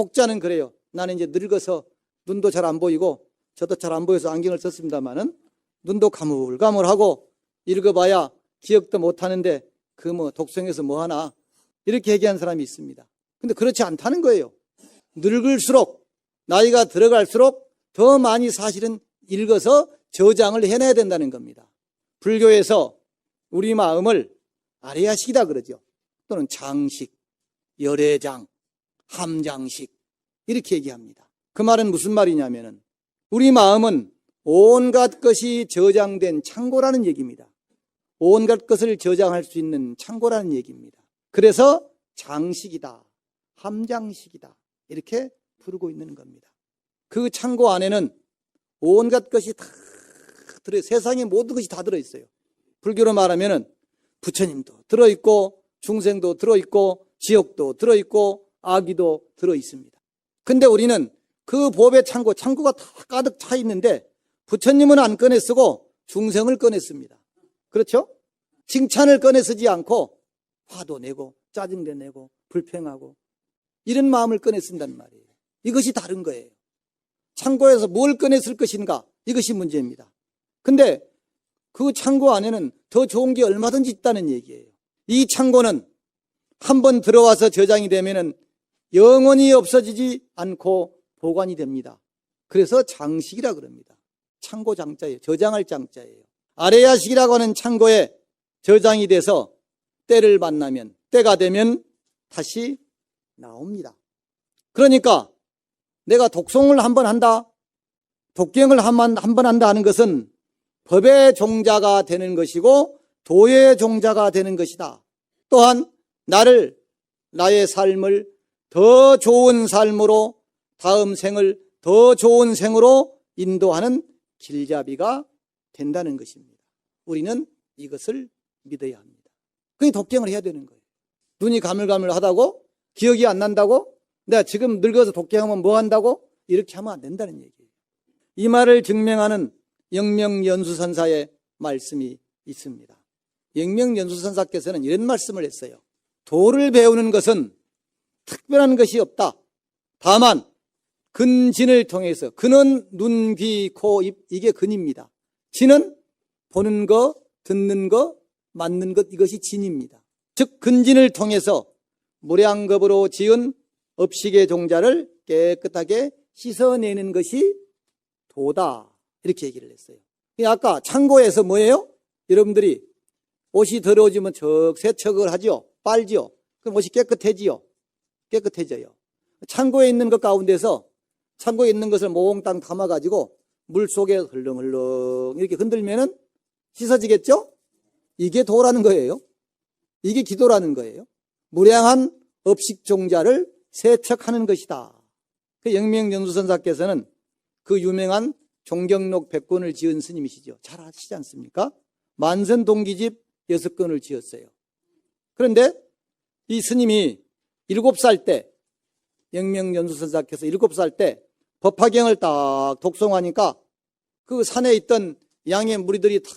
혹자는 그래요. 나는 이제 늙어서 눈도 잘 안 보이고 저도 잘 안 보여서 안경을 썼습니다마는 눈도 가물가물하고 읽어봐야 기억도 못하는데 그 뭐 독성에서 뭐하나 이렇게 얘기한 사람이 있습니다. 근데 그렇지 않다는 거예요. 늙을수록 나이가 들어갈수록 더 많이 사실은 읽어서 저장을 해내야 된다는 겁니다. 불교에서 우리 마음을 아레야식이다 그러죠. 또는 장식, 열애장, 함장식 이렇게 얘기합니다. 그 말은 무슨 말이냐면은 우리 마음은 온갖 것이 저장된 창고라는 얘기입니다. 온갖 것을 저장할 수 있는 창고라는 얘기입니다. 그래서 장식이다, 함장식이다 이렇게 부르고 있는 겁니다. 그 창고 안에는 온갖 것이 다 들어있어요. 세상의 모든 것이 다 들어있어요. 불교로 말하면은 부처님도 들어있고 중생도 들어있고 지옥도 들어있고 아기도 들어있습니다. 근데 우리는 그 법의 창고가 다 가득 차 있는데 부처님은 안 꺼내 쓰고 중생을 꺼내 씁니다. 그렇죠? 칭찬을 꺼내 쓰지 않고 화도 내고 짜증도 내고 불평하고 이런 마음을 꺼내 쓴단 말이에요. 이것이 다른 거예요. 창고에서 뭘 꺼내 쓸 것인가 이것이 문제입니다. 근데 그 창고 안에는 더 좋은 게 얼마든지 있다는 얘기예요. 이 창고는 한번 들어와서 저장이 되면은 영원히 없어지지 않고 보관이 됩니다. 그래서 장식이라 그럽니다. 창고 장자예요. 저장할 장자예요. 아레야식이라고 하는 창고에 저장이 돼서 때를 만나면 때가 되면 다시 나옵니다. 그러니까 내가 독송을 한번 한다, 독경을 한번 한다 하는 것은 법의 종자가 되는 것이고 도의 종자가 되는 것이다. 또한 나의 삶을 더 좋은 삶으로 다음 생을 더 좋은 생으로 인도하는 길잡이가 된다는 것입니다. 우리는 이것을 믿어야 합니다. 그게 독경을 해야 되는 거예요. 눈이 가물가물하다고? 기억이 안 난다고? 내가 지금 늙어서 독경하면 뭐 한다고? 이렇게 하면 안 된다는 얘기예요. 이 말을 증명하는 영명연수선사의 말씀이 있습니다. 영명연수선사께서는 이런 말씀을 했어요. 도를 배우는 것은 특별한 것이 없다. 다만 근진을 통해서, 근은 눈, 귀, 코, 입, 이게 근입니다. 진은 보는 거, 듣는 거, 맞는 것, 이것이 진입니다. 즉 근진을 통해서 무량겁으로 지은 업식의 종자를 깨끗하게 씻어내는 것이 도다. 이렇게 얘기를 했어요. 아까 창고에서 뭐예요? 여러분들이 옷이 더러워지면 세척을 하죠. 빨지요. 그럼 옷이 깨끗해져요. 창고에 있는 것 가운데서 창고에 있는 것을 몽땅 담아가지고 물 속에 흘렁흘렁 이렇게 흔들면은 씻어지겠죠? 이게 도라는 거예요. 이게 기도라는 거예요. 무량한 업식 종자를 세척하는 것이다. 그 영명연수선사께서는 그 유명한 종경록 100권을 지은 스님이시죠. 잘 아시지 않습니까? 만선동기집 6권을 지었어요. 그런데 이 스님이 7살 때, 영명연수선사께서 7살 때 법화경을 딱 독송하니까 그 산에 있던 양의 무리들이 다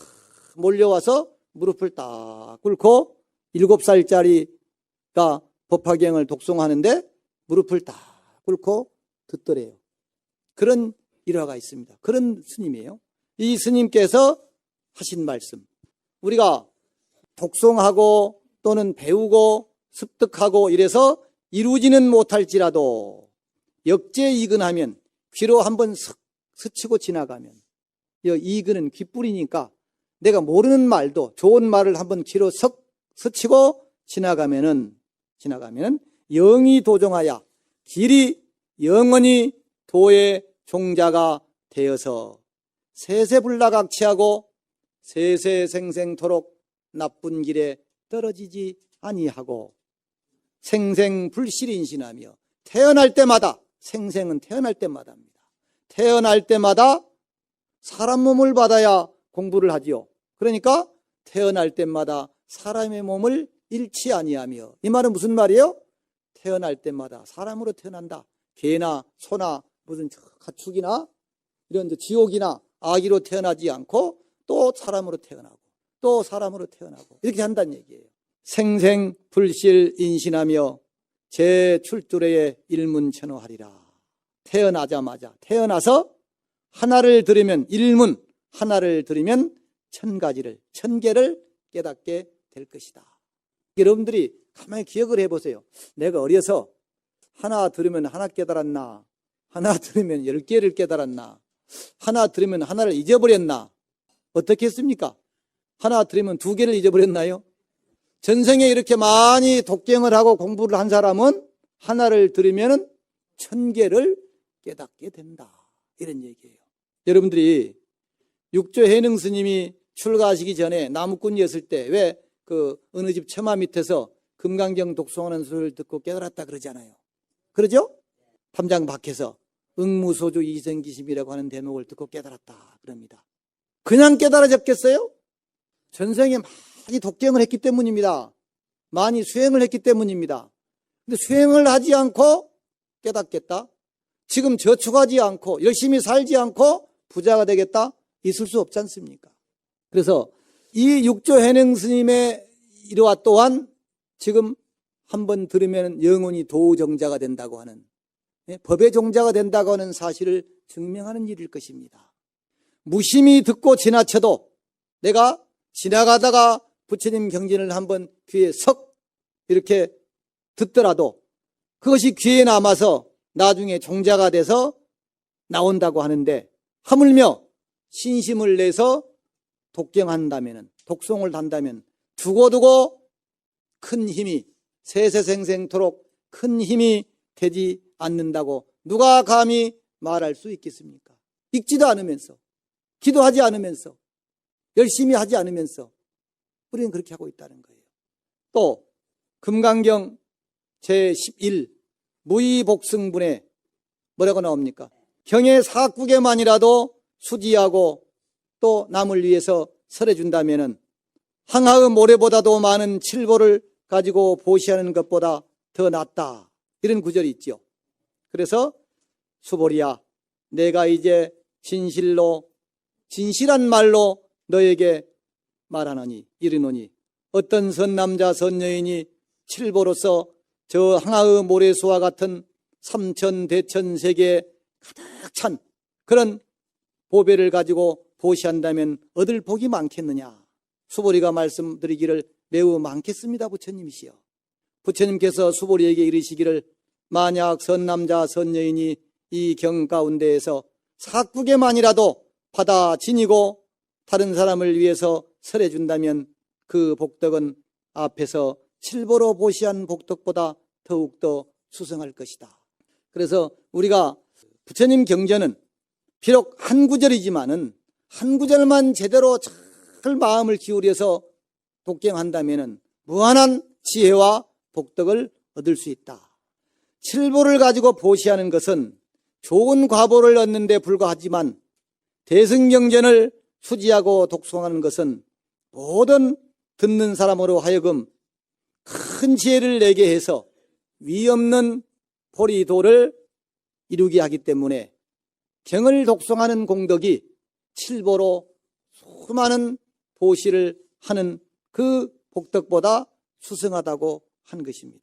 몰려와서 무릎을 딱 꿇고 7살짜리가 법화경을 독송하는데 무릎을 딱 꿇고 듣더래요. 그런 일화가 있습니다. 그런 스님이에요. 이 스님께서 하신 말씀, 우리가 독송하고 또는 배우고 습득하고 이래서 이루지는 못할지라도 역제이근하면 귀로 한번 스치고 지나가면, 이근은 귓불이니까 내가 모르는 말도 좋은 말을 한번 귀로 스치고 지나가면은 영이 도종하여 길이 영원히 도의 종자가 되어서 세세불락악취하고 세세생생토록 나쁜 길에 떨어지지 아니하고 생생불실인신하며 태어날 때마다, 생생은 태어날 때마다입니다. 태어날 때마다 사람 몸을 받아야 공부를 하지요. 그러니까 태어날 때마다 사람의 몸을 잃지 아니하며, 이 말은 무슨 말이에요? 태어날 때마다 사람으로 태어난다. 개나 소나 무슨 가축이나 이런 지옥이나 아기로 태어나지 않고 또 사람으로 태어나고 또 사람으로 태어나고 이렇게 한다는 얘기예요. 생생불실인신하며 제 출두래에 일문천호하리라. 태어나자마자 태어나서 하나를 들으면 일문, 하나를 들으면 천 가지를, 천 개를 깨닫게 될 것이다. 여러분들이 가만히 기억을 해보세요. 내가 어려서 하나 들으면 하나 깨달았나? 하나 들으면 10개를 깨달았나? 하나 들으면 하나를 잊어버렸나? 어떻게 했습니까? 하나 들으면 2개를 잊어버렸나요? 전생에 이렇게 많이 독경을 하고 공부를 한 사람은 하나를 들으면 1000개를 깨닫게 된다. 이런 얘기예요. 여러분들이 육조 해능 스님이 출가하시기 전에 나무꾼이었을 때 왜 그 어느 집 처마 밑에서 금강경 독송하는 소리를 듣고 깨달았다 그러잖아요. 그러죠? 탐장 밖에서 응무소주 이생기심이라고 하는 대목을 듣고 깨달았다 그럽니다. 그냥 깨달아졌겠어요? 전생에 많이 독경을 했기 때문입니다. 많이 수행을 했기 때문입니다. 근데 수행을 하지 않고 깨닫겠다? 지금 저축하지 않고 열심히 살지 않고 부자가 되겠다? 있을 수 없지 않습니까? 그래서 이 육조 해능 스님의 일화 또한 지금 한번 들으면 영원히 도정자가 된다고 하는, 법의 종자가 된다고 하는 사실을 증명하는 일일 것입니다. 무심히 듣고 지나쳐도 내가 지나가다가 부처님 경전을 한번 귀에 석 이렇게 듣더라도 그것이 귀에 남아서 나중에 종자가 돼서 나온다고 하는데, 하물며 신심을 내서 독경한다면, 독송을 한다면 두고두고 큰 힘이 세세생생토록 큰 힘이 되지 않는다고 누가 감히 말할 수 있겠습니까? 읽지도 않으면서, 기도하지 않으면서, 열심히 하지 않으면서 우리는 그렇게 하고 있다는 거예요. 또 금강경 제11 무의복승분에 뭐라고 나옵니까? 경의 사국에만이라도 수지하고 또 남을 위해서 설해준다면 항하의 모래보다도 많은 칠보를 가지고 보시하는 것보다 더 낫다. 이런 구절이 있죠. 그래서 수보리야, 내가 이제 진실한 말로 너에게 말하노니, 이르노니, 어떤 선남자 선여인이 칠보로서 저 항하의 모래수와 같은 삼천대천세계에 가득 찬 그런 보배를 가지고 보시한다면 얻을 복이 많겠느냐? 수보리가 말씀드리기를 매우 많겠습니다. 부처님이시여. 부처님께서 수보리에게 이르시기를 만약 선남자 선여인이 이 경 가운데에서 사국에만이라도 받아 지니고 다른 사람을 위해서 설해준다면 그 복덕은 앞에서 칠보로 보시한 복덕보다 더욱더 수성할 것이다. 그래서 우리가 부처님 경전은 비록 한 구절이지만은 한 구절만 제대로 잘 마음을 기울여서 독경한다면 무한한 지혜와 복덕을 얻을 수 있다. 칠보를 가지고 보시하는 것은 좋은 과보를 얻는 데 불과하지만 대승경전을 수지하고 독송하는 것은 모든 듣는 사람으로 하여금 큰 지혜를 내게 해서 위없는 보리도를 이루게 하기 때문에 경을 독송하는 공덕이 칠보로 수많은 보시를 하는 그 복덕보다 수승하다고 한 것입니다.